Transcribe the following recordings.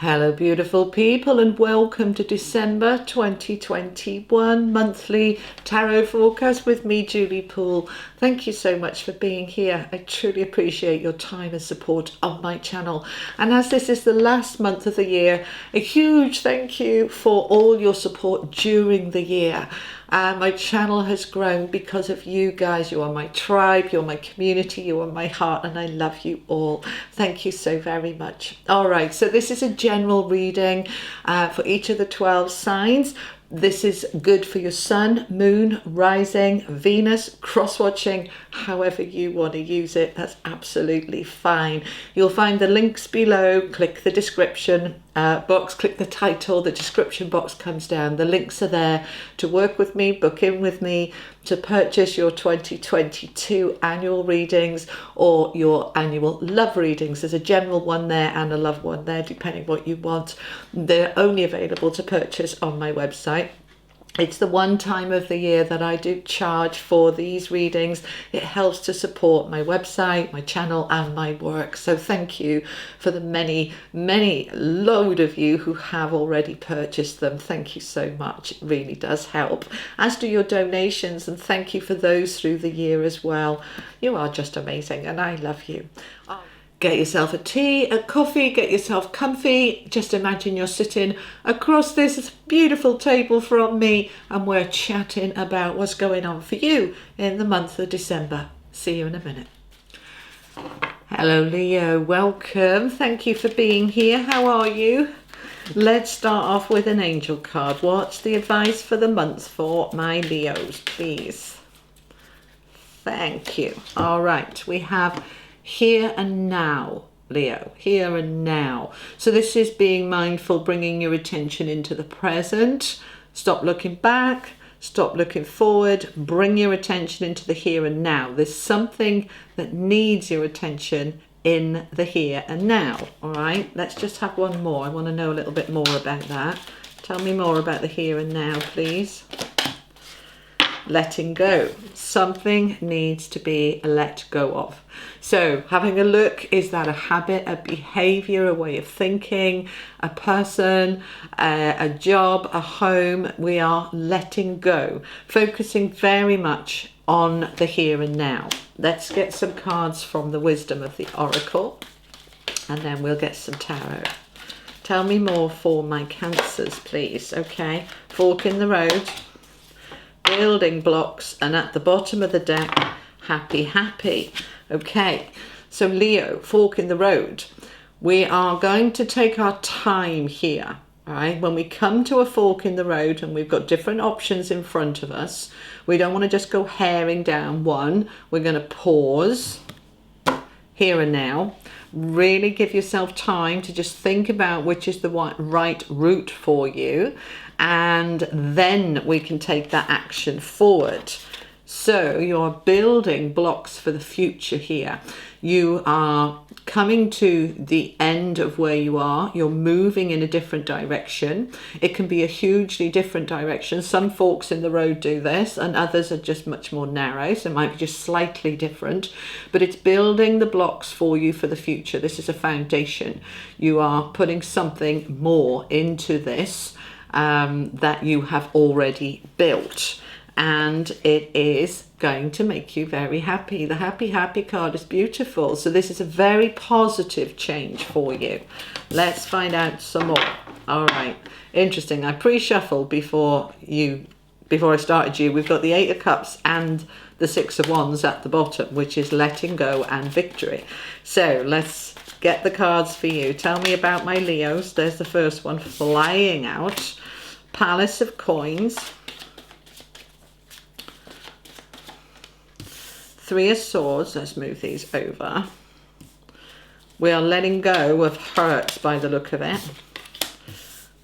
Hello beautiful people, and welcome to December 2021 monthly tarot forecast with me, Julie Poole. Thank you so much for being here. I truly appreciate your time and support on my channel. And as this is the last month of the year, a huge thank you for all your support during the year. My channel has grown because of you guys. You are my tribe, you're my community, you are my heart, and I love you all. Thank you so very much. All right, so this is a general reading for each of the 12 signs. This is good for your sun, moon, rising, Venus, cross-watching, however you want to use it. That's absolutely fine. You'll find the links below. Click the description box, click the title, the description box comes down. The links are there to work with me, book in with me, to purchase your 2022 annual readings or your annual love readings. There's a general one there and a love one there, depending what you want. They're only available to purchase on my website. It's the one time of the year that I do charge for these readings. It helps to support my website, my channel, and my work. So thank you for the many load of you who have already purchased them. Thank you so much. It really does help. As do your donations, and thank you for those through the year as well. You are just amazing, and I love you. Get yourself a tea, a coffee, get yourself comfy. Just imagine you're sitting across this beautiful table from me and we're chatting about what's going on for you in the month of December. See you in a minute. Hello Leo, welcome. Thank you for being here. How are you? Let's start off with an angel card. What's the advice for the month for my Leos, please? Thank you. All right, we have here and now, Leo, here and now. So this is being mindful, bringing your attention into the present. Stop looking back, stop looking forward, bring your attention into the here and now. There's something that needs your attention in the here and now. All right, let's just have one more. I want to know a little bit more about that. Tell me more about the here and now, please. Letting go. Something needs to be let go of. So having a look, is that a habit, a behavior, a way of thinking, a person, a job, a home? We are letting go, focusing very much on the here and now. Let's get some cards from the wisdom of the oracle, and then we'll get some tarot. Tell me more for my Cancers, please. Okay, fork in the road, building blocks, and at the bottom of the deck, happy. Okay, so Leo, fork in the road. We are going to take our time here, right? When we come to a fork in the road and we've got different options in front of us, we don't want to just go herring down one. We're going to pause here and now. Really give yourself time to just think about which is the right route for you, and then we can take that action forward. So you're building blocks for the future here. You are coming to the end of where you are. You're moving in a different direction. It can be a hugely different direction. Some forks in the road do this, and others are just much more narrow. So it might be just slightly different, but it's building the blocks for you for the future. This is a foundation. You are putting something more into this that you have already built. And it is going to make you very happy. The happy card is beautiful. So this is a very positive change for you. Let's find out some more. All right, interesting. I pre-shuffled before I started you. We've got the 8 of Cups and the 6 of Wands at the bottom, which is letting go and victory. So let's get the cards for you. Tell me about my Leos. There's the first one flying out. Palace of Coins, 3 of Swords. Let's move these over. We are letting go of hurt by the look of it.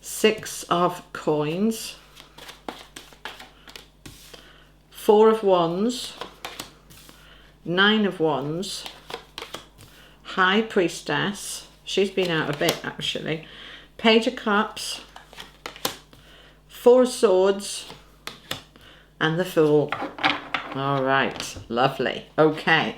6 of Coins, 4 of Wands, 9 of Wands, High Priestess. She's been out a bit actually. Page of Cups, 4 of Swords, and the Fool. All right, lovely. Okay,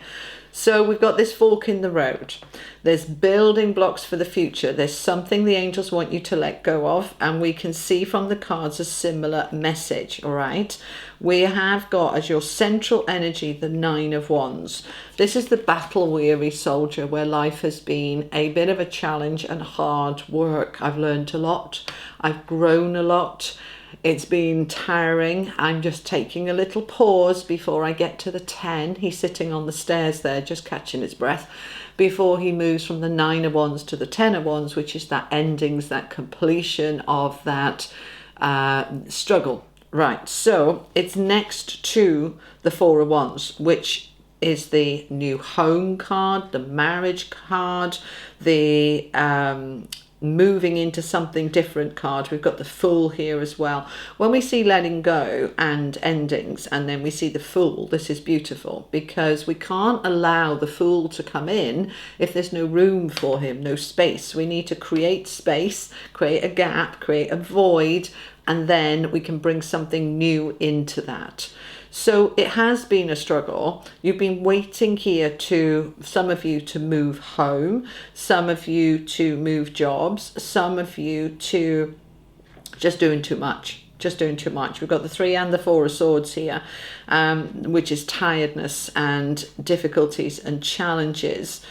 So we've got this fork in the road. There's building blocks for the future. There's something the angels want you to let go of, and we can see from the cards a similar message, all right? We have got as your central energy the Nine of Wands. This is the battle-weary soldier where life has been a bit of a challenge and hard work. I've learned a lot. I've grown a lot. It's been tiring. I'm just taking a little pause before I get to the 10. He's sitting on the stairs there, just catching his breath, before he moves from the Nine of Wands to the 10 of Wands, which is that endings, that completion of that struggle. Right, so it's next to the Four of Wands, which is the new home card, the marriage card, the moving into something different card. We've got the Fool here as well. When we see letting go and endings, and then we see the Fool, this is beautiful, because we can't allow the Fool to come in if there's no room for him, no space. We need to create space, create a gap, create a void, and then we can bring something new into that. So it has been a struggle. You've been waiting here to, some of you to move home, some of you to move jobs, some of you to just doing too much. Just doing too much. We've got the 3 and the 4 of Swords here, which is tiredness and difficulties and challenges.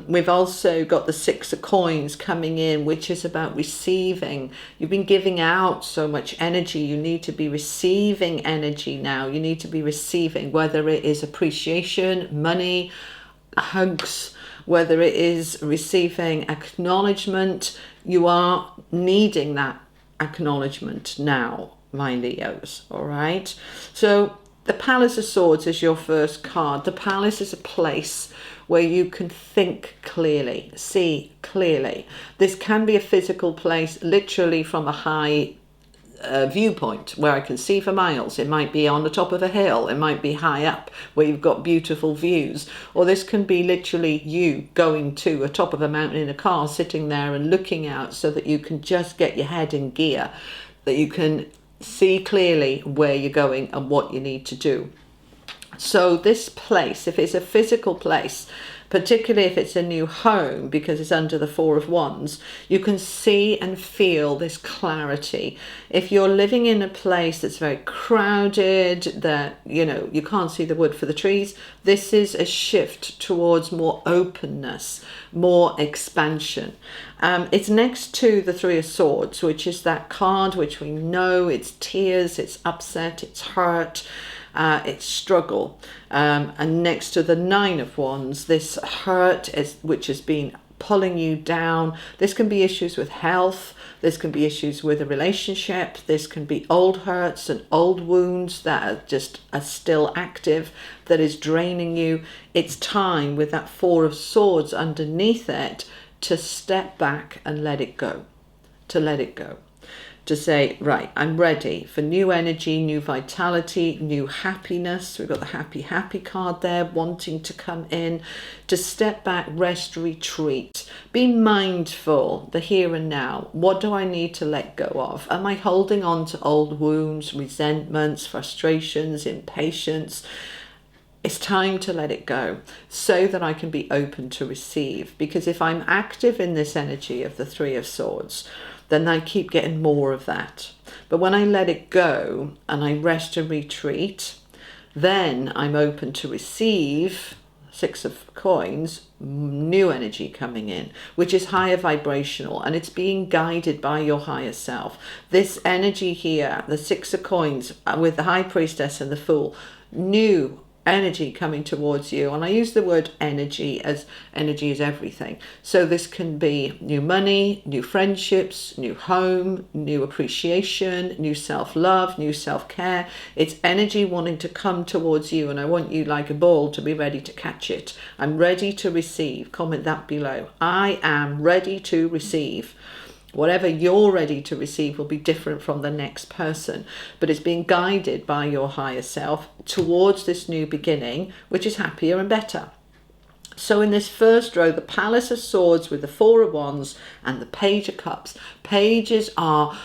We've also got the 6 of Coins coming in, which is about receiving. You've been giving out so much energy. You need to be receiving energy now. You need to be receiving, whether it is appreciation, money, hugs, whether it is receiving acknowledgement. You are needing that acknowledgement now, my Leos, all right? So the Palace of Swords is your first card. The Palace is a place where you can think clearly, see clearly. This can be a physical place, literally from a high viewpoint where I can see for miles. It might be on the top of a hill. It might be high up where you've got beautiful views. Or this can be literally you going to a top of a mountain in a car, sitting there and looking out so that you can just get your head in gear, that you can see clearly where you're going and what you need to do. So this place, if it's a physical place, particularly if it's a new home because it's under the 4 of Wands, you can see and feel this clarity. If you're living in a place that's very crowded, that, you know, you can't see the wood for the trees, this is a shift towards more openness, more expansion. It's next to the 3 of Swords, which is that card which we know, it's tears, it's upset, it's hurt, it's struggle, and next to the 9 of Wands, this hurt is, which has been pulling you down. This can be issues with health, this can be issues with a relationship, this can be old hurts and old wounds that are still active, that is draining you. It's time, with that 4 of Swords underneath it, to step back and let it go, to let it go. To say, right, I'm ready for new energy, new vitality, new happiness. We've got the happy card there wanting to come in, to step back, rest, retreat. Be mindful, the here and now. What do I need to let go of? Am I holding on to old wounds, resentments, frustrations, impatience? It's time to let it go so that I can be open to receive. Because if I'm active in this energy of the 3 of Swords, then I keep getting more of that. But when I let it go and I rest and retreat, then I'm open to receive, 6 of Coins, new energy coming in, which is higher vibrational, and it's being guided by your higher self. This energy here, the 6 of Coins with the High Priestess and the Fool, new energy coming towards you. And I use the word energy as energy is everything. So this can be new money, new friendships, new home, new appreciation, new self-love, new self-care. It's energy wanting to come towards you, and I want you, like a ball, to be ready to catch it. I'm ready to receive. Comment that below. I am ready to receive. Whatever you're ready to receive will be different from the next person, but it's being guided by your higher self towards this new beginning, which is happier and better. So in this first row, the Palace of Swords with the 4 of Wands and the Page of Cups. Pages are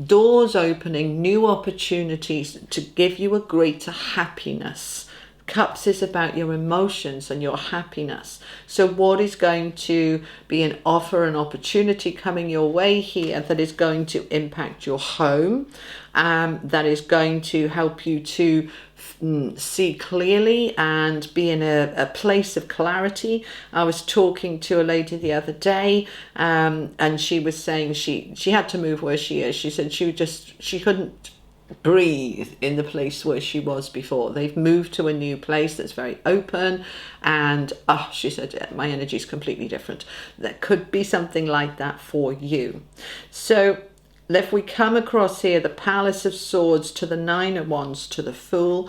doors opening, new opportunities to give you a greater happiness. Cups is about your emotions and your happiness. So what is going to be an offer, an opportunity coming your way here that is going to impact your home, that is going to help you to see clearly and be in a place of clarity. I was talking to a lady the other day, and she was saying she had to move where she is. She said she couldn't breathe in the place where she was before. They've moved to a new place that's very open, and she said, my energy is completely different. There could be something like that for you. So if we come across here the Palace of Swords to the Nine of Wands to the Fool,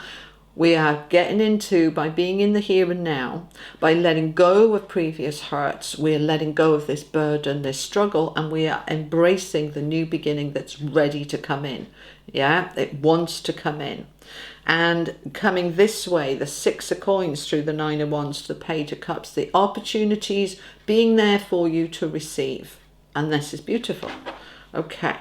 we are getting into, by being in the here and now, by letting go of previous hurts, we're letting go of this burden, this struggle, and we are embracing the new beginning that's ready to come in. Yeah, it wants to come in. And coming this way, the Six of Coins through the Nine of Wands to the Page of Cups, the opportunities being there for you to receive. And this is beautiful. Okay,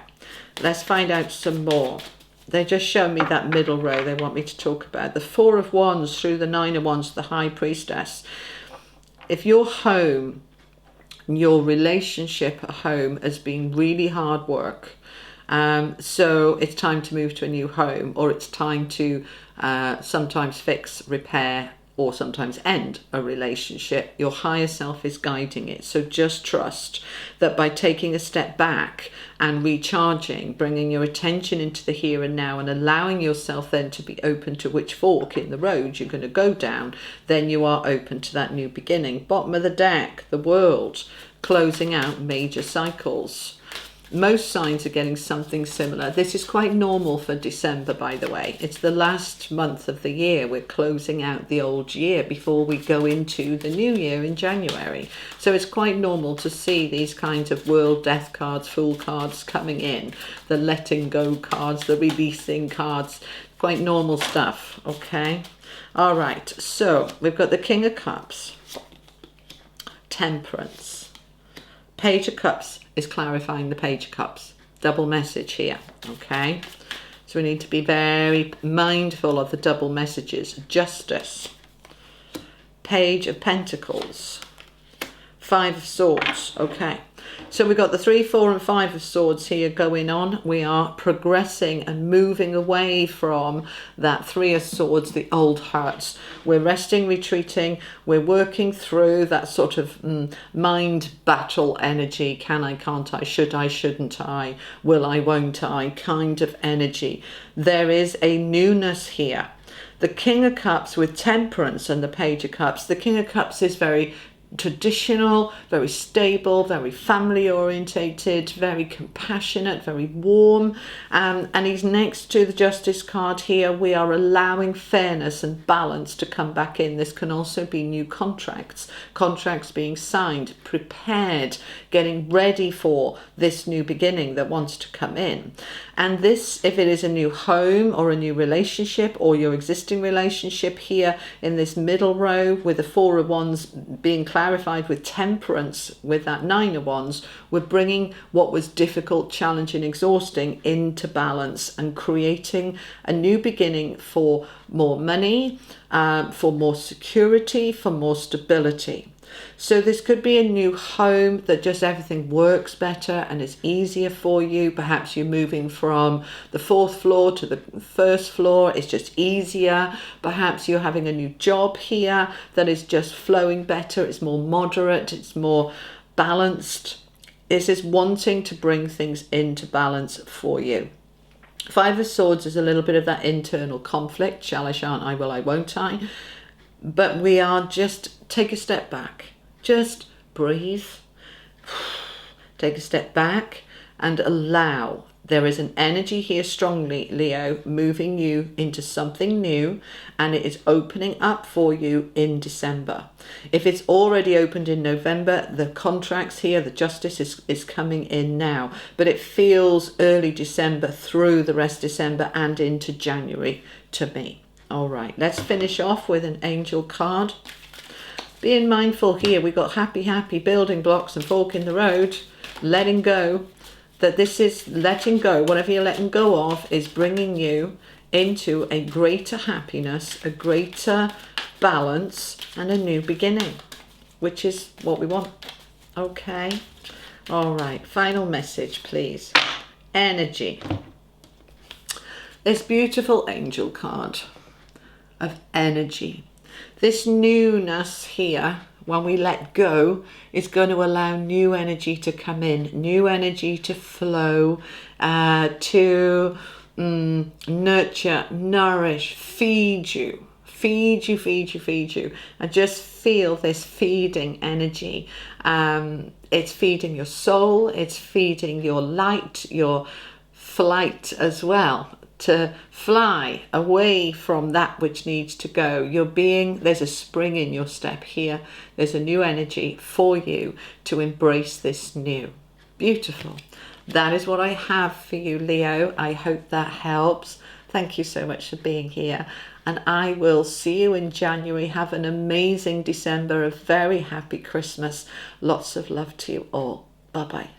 let's find out some more. They just show me that middle row they want me to talk about. The Four of Wands through the Nine of Wands, the High Priestess. If your home, your relationship at home has been really hard work, so it's time to move to a new home, or it's time to sometimes fix, repair, or sometimes end a relationship, your higher self is guiding it. So just trust that by taking a step back and recharging, bringing your attention into the here and now, and allowing yourself then to be open to which fork in the road you're going to go down, then you are open to that new beginning. Bottom of the deck, the World, closing out major cycles. Most signs are getting something similar. This is quite normal for December, by the way. It's the last month of the year. We're closing out the old year before we go into the new year in January. So it's quite normal to see these kinds of World, Death cards, Fool cards coming in, the letting go cards, the releasing cards. Quite normal stuff, okay? All right, so we've got the King of Cups, Temperance, Page of Cups is clarifying the Page of Cups. Double message here, okay? So we need to be very mindful of the double messages. Justice, Page of Pentacles, Five of Swords, okay? So we've got the 3, 4 and 5 of Swords here going on. We are progressing and moving away from that 3 of Swords, the old hurts. We're resting, retreating. We're working through that sort of mind battle energy. Can I, can't I, should I, shouldn't I, will I, won't I kind of energy. There is a newness here. The King of Cups with Temperance and the Page of Cups. The King of Cups is very traditional, very stable, very family orientated, very compassionate, very warm, and he's next to the Justice card here. We are allowing fairness and balance to come back in. This can also be new contracts being signed, prepared, getting ready for this new beginning that wants to come in. And this, if it is a new home or a new relationship or your existing relationship here in this middle row with the 4 of Wands being clarified with Temperance with that 9 of Wands, we're bringing what was difficult, challenging, exhausting into balance and creating a new beginning for more money, for more security, for more stability. So this could be a new home that just everything works better and is easier for you. Perhaps you're moving from the 4th floor to the 1st floor. It's just easier. Perhaps you're having a new job here that is just flowing better. It's more moderate. It's more balanced. This is wanting to bring things into balance for you. 5 of Swords is a little bit of that internal conflict. Shall I, shan't I, will I, won't I? But we are just take a step back, just breathe, take a step back and allow. There is an energy here strongly, Leo, moving you into something new, and it is opening up for you in December. If it's already opened in November, the contracts here, the Justice is coming in now, but it feels early December through the rest of December and into January to me. All right, let's finish off with an angel card. Being mindful here, we've got happy, building blocks and fork in the road, letting go. That this is letting go, whatever you're letting go of is bringing you into a greater happiness, a greater balance, and a new beginning, which is what we want. Okay. All right. Final message, please. Energy. This beautiful angel card of energy. This newness here, when we let go, is going to allow new energy to come in, new energy to flow, to nurture, nourish, feed you. Feed you. And just feel this feeding energy. It's feeding your soul, it's feeding your light, your flight as well, to fly away from that which needs to go. You're being, there's a spring in your step here. There's a new energy for you to embrace this new. Beautiful. That is what I have for you, Leo. I hope that helps. Thank you so much for being here. And I will see you in January. Have an amazing December, a very happy Christmas. Lots of love to you all. Bye-bye.